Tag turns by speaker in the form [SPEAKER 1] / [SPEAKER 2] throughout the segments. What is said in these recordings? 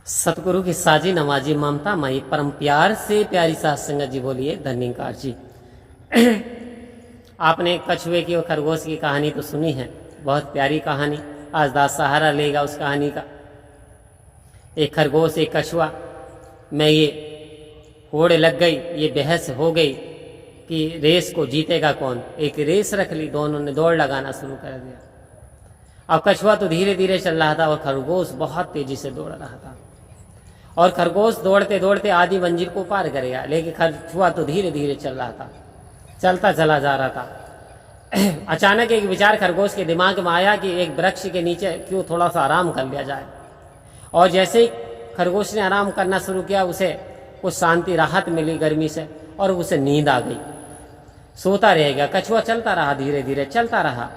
[SPEAKER 1] सतगुरु की साजी नवाजी ममता मई परम प्यार से प्यारी साथ संगत जी बोलिए धन्यकार जी। आपने कछुए की और खरगोश की कहानी तो सुनी है, बहुत प्यारी कहानी। आज दास सहारा लेगा उस कहानी का। एक खरगोश एक कछुआ में ये होड़ लग गई, ये बहस हो गई कि रेस को जीतेगा कौन। एक रेस रख ली, दोनों ने दौड़ लगाना शुरू कर दिया। अब कछुआ तो धीरे धीरे चल रहा था और खरगोश बहुत तेजी से दौड़ रहा था। और खरगोश दौड़ते दौड़ते आधी मंजिल को पार करेगा, लेकिन कछुआ तो धीरे धीरे चल रहा था, चलता चला जा रहा था। अचानक एक विचार खरगोश के दिमाग में आया कि एक वृक्ष के नीचे क्यों थोड़ा सा आराम कर लिया जाए। और जैसे ही खरगोश ने आराम करना शुरू किया, उसे कुछ शांति राहत मिली गर्मी से और उसे नींद आ गई। सोता रह गया। कछुआ चलता रहा, धीरे धीरे चलता रहा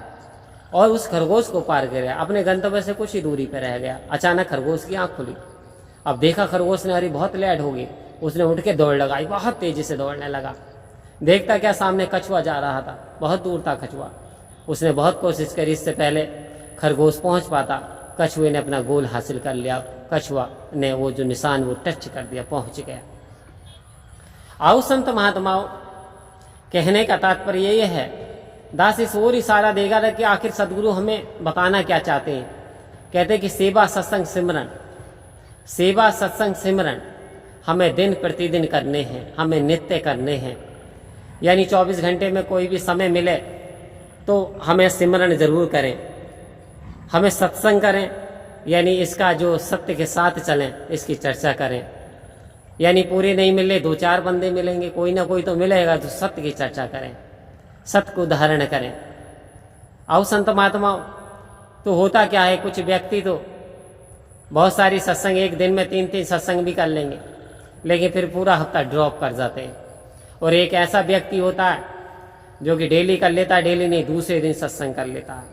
[SPEAKER 1] और उस खरगोश को पार कर गया। अपने गंतव्य से कुछ ही दूरी पर रह गया। अचानक खरगोश की आंख खुली। अब देखा खरगोश ने, अरे बहुत लेट हो गई। उसने उठ के दौड़ लगाई, बहुत तेजी से दौड़ने लगा। देखता क्या, सामने कछुआ जा रहा था, बहुत दूर था कछुआ। उसने बहुत कोशिश करी, इससे पहले खरगोश पहुंच पाता। कछुए ने अपना गोल हासिल कर लिया। कछुआ ने वो जो निशान वो टच कर दिया, पहुंच गया। आओ संत महात्माओं, कहने का तात्पर्य ये है, दास इस ओर इशारा देगा था कि आखिर सदगुरु हमें बताना क्या चाहते हैं। कहते कि सेवा सत्संग सिमरन, सेवा सत्संग सिमरन हमें दिन प्रतिदिन करने हैं, हमें नित्य करने हैं। यानी 24 घंटे में कोई भी समय मिले तो हमें सिमरन जरूर करें, हमें सत्संग करें, यानी इसका जो सत्य के साथ चलें, इसकी चर्चा करें। यानी पूरे नहीं मिले, 2-4 बंदे मिलेंगे, कोई ना कोई तो मिलेगा, तो सत्य की चर्चा करें, सत्य को धारण करें। आओ संत महात्माओं, तो होता क्या है, कुछ व्यक्ति तो बहुत सारी सत्संग, एक दिन में 3-3 सत्संग भी कर लेंगे, लेकिन फिर पूरा हफ्ता ड्रॉप कर जाते हैं। और एक ऐसा व्यक्ति होता है जो कि डेली कर लेता है, डेली नहीं दूसरे दिन सत्संग कर लेता है,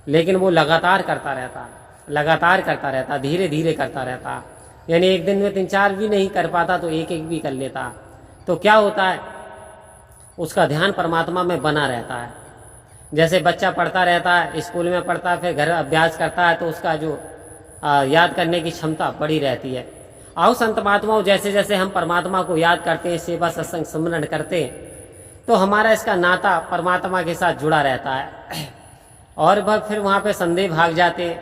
[SPEAKER 1] लेकिन वो लगातार करता रहता है, लगातार करता रहता है, धीरे धीरे करता रहता है। यानी एक दिन में 3-4 भी नहीं कर पाता तो एक एक भी कर लेता है। तो क्या होता है, उसका ध्यान परमात्मा में बना रहता है। जैसे बच्चा पढ़ता रहता है, स्कूल में पढ़ता है, फिर घर अभ्यास करता है, तो उसका जो याद करने की क्षमता बड़ी रहती है। आओ संत महात्माओं, जैसे जैसे हम परमात्मा को याद करते हैं, सेवा सत्संग स्मरण करते हैं, तो हमारा इसका नाता परमात्मा के साथ जुड़ा रहता है। और फिर वहाँ पे संदेह भाग जाते हैं,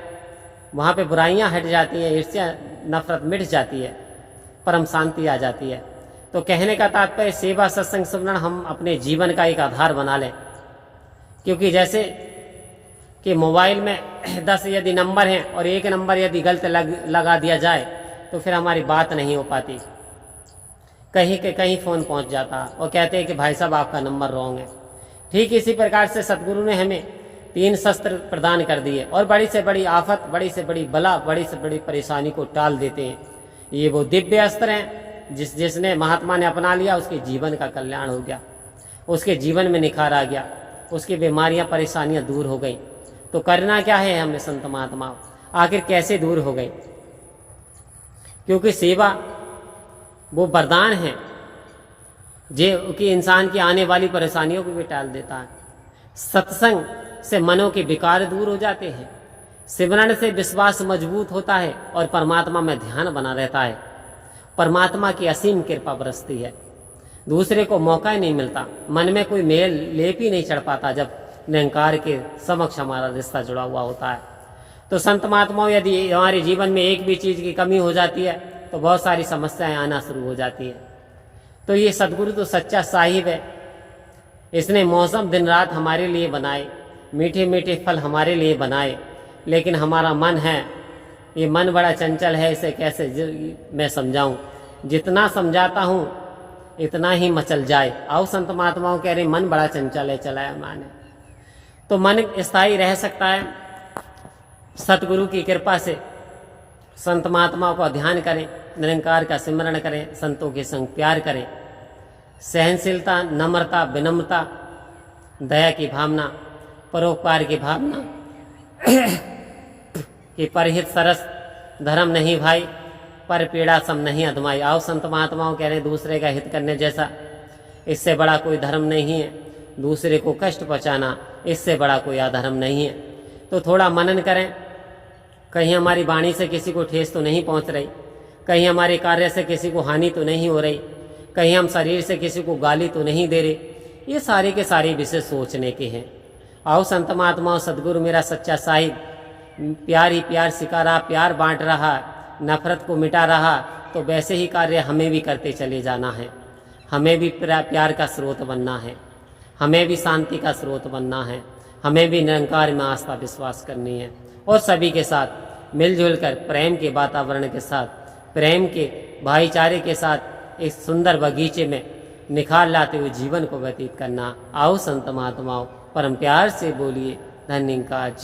[SPEAKER 1] वहाँ पे बुराइयाँ हट जाती हैं, ईर्ष्या नफरत मिट जाती है, परम शांति आ जाती है। तो कहने का तात्पर्य, सेवा सत्संग स्मरण हम अपने जीवन का एक आधार बना लें। क्योंकि जैसे कि मोबाइल में 10 यदि नंबर हैं और एक नंबर यदि गलत लगा दिया जाए तो फिर हमारी बात नहीं हो पाती, कहीं के कहीं फ़ोन पहुंच जाता और कहते हैं कि भाई साहब आपका नंबर रॉन्ग है। ठीक इसी प्रकार से सतगुरु ने हमें 3 शस्त्र प्रदान कर दिए और बड़ी से बड़ी आफत, बड़ी से बड़ी बला, बड़ी से बड़ी परेशानी को टाल देते हैं। ये वो दिव्य अस्त्र हैं जिसने महात्मा ने अपना लिया, उसके जीवन का कल्याण हो गया, उसके जीवन में निखार आ गया, उसकी बीमारियां परेशानियां दूर हो गई। तो करना क्या है हमें संत महात्मा, आखिर कैसे दूर हो गई? क्योंकि सेवा वो वरदान है जो कि इंसान की आने वाली परेशानियों को भी टाल देता है। सत्संग से मनों के विकार दूर हो जाते हैं, सिमरन से विश्वास मजबूत होता है और परमात्मा में ध्यान बना रहता है। परमात्मा की असीम कृपा बरसती है, दूसरे को मौका ही नहीं मिलता, मन में कोई मेल लेप ही नहीं चढ़ पाता जब निरंकार के समक्ष हमारा रिश्ता जुड़ा हुआ होता है। तो संत महात्माओं, यदि हमारे जीवन में एक भी चीज़ की कमी हो जाती है तो बहुत सारी समस्याएं आना शुरू हो जाती हैं। तो ये सदगुरु तो सच्चा साहिब है, इसने मौसम दिन रात हमारे लिए बनाए, मीठे मीठे फल हमारे लिए बनाए, लेकिन हमारा मन है, ये मन बड़ा चंचल है, इसे कैसे मैं समझाऊं, जितना समझाता हूं इतना ही मचल जाए। आओ संत महात्माओं कह रहे मन बड़ा चंचल है, चलाया माने। तो मन स्थायी रह सकता है सतगुरु की कृपा से। संत महात्माओं का ध्यान करें, निरंकार का सिमरण करें, संतों के संग प्यार करें, सहनशीलता, नम्रता, विनम्रता, दया की भावना, परोपकार की भावना कि परहित सरस धर्म नहीं भाई, पर पीड़ा सम नहीं अधमाई। आओ संत महात्माओं कह रहे दूसरे का हित करने जैसा इससे बड़ा कोई धर्म नहीं है, दूसरे को कष्ट पहुँचाना इससे बड़ा कोई अधर्म नहीं है। तो थोड़ा मनन करें, कहीं हमारी वाणी से किसी को ठेस तो नहीं पहुंच रही। कहीं हमारे कार्य से किसी को हानि तो नहीं हो रही, कहीं हम शरीर से किसी को गाली तो नहीं दे रहे। ये सारे के सारे विषय सोचने के हैं। आओ संत महात्माओं, सदगुरु मेरा सच्चा साहिब प्यार ही प्यार सिखा रहा, प्यार बांट रहा, नफरत को मिटा रहा, तो वैसे ही कार्य हमें भी करते चले जाना है। हमें भी प्यार का स्रोत बनना है, हमें भी शांति का स्रोत बनना है, हमें भी निरंकार में आस्था विश्वास करनी है और सभी के साथ मिलजुल कर प्रेम के वातावरण के साथ, प्रेम के भाईचारे के साथ एक सुंदर बगीचे में निखार लाते हुए जीवन को व्यतीत करना। आओ संत महात्माओं, परम प्यार से बोलिए धन्यकार।